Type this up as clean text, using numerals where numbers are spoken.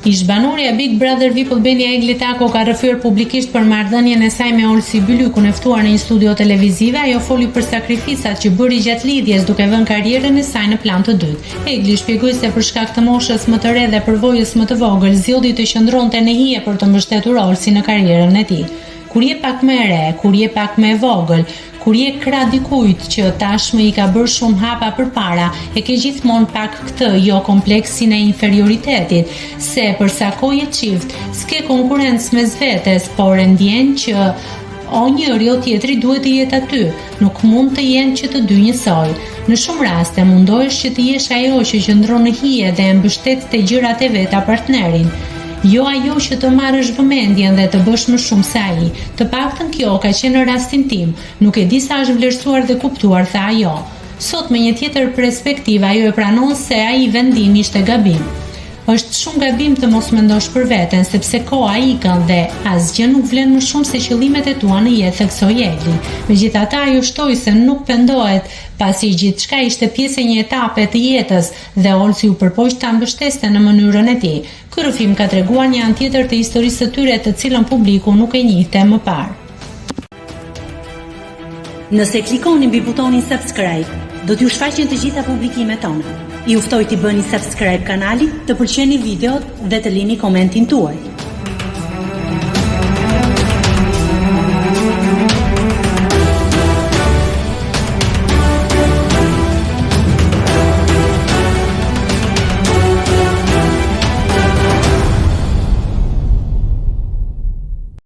Ish-banorja Big Brother VIP Albania Eglitako ka rrëfyer publikisht për marrëdhënien e saj me Olsi Bylykun e ftuar në një studio televizive. Ajo foli për sakrificat që bëri gjatë lidhjes duke vënë karrierën e saj në plan të dytë. Egli shpjegoi se për shkak të moshës më të re dhe përvojës më të vogël, zgjodhi të qëndronte në hije për të mbështetur Olsin në karrierën e tij. Kur je pak më e re, kur je pak më e vogël, kur je krah dikujt që tashmë i ka bërë shumë hapa përpara, e ke gjithmonë pak këtë, jo kompleksin e inferioritetit, se për sa kohë je çift, s'ke konkurrencë mes vetes, por e ndjen që o njëri o tjetri duhet të jetë aty, nuk mund të jenë që të dy njësoj. Në shumë raste mundohesh që të jesh ajo që qëndron në hije dhe e mbështet te gjërat e veta partnerin. Jo ajo që të marrësh vëmendjen dhe të bësh më shumë se ai. Të paktën kjo ka qenë në rastin tim. Nuk e di sa është vlerësuar dhe kuptuar, tha ajo. Sot me një tjetër perspektivë ajo e pranon se ai vendimi ishte gabim. Është shumë gabim të mos mendosh për veten, sepse koha ikën dhe asgjë nuk vlen më shumë se qëllimet e tua në jetë, theksoi Egli. Megjithatë, ajo shtoi se nuk pendohet, pasi gjithçka ishte pjesë e një etape të jetës dhe Olsi u përpoq ta mbështeste në mënyrën e tij. Ky rrëfim ka treguar një anë tjetër të historisë së tyre, të cilën publiku nuk e njihte më parë. Nëse klikoni mbi butonin subscribe, do t'ju shfaqen të gjitha publikimet tona. Ju ftoj t'i bëni subscribe kanalit, të pëlqeni videot dhe të lini komentin tuaj.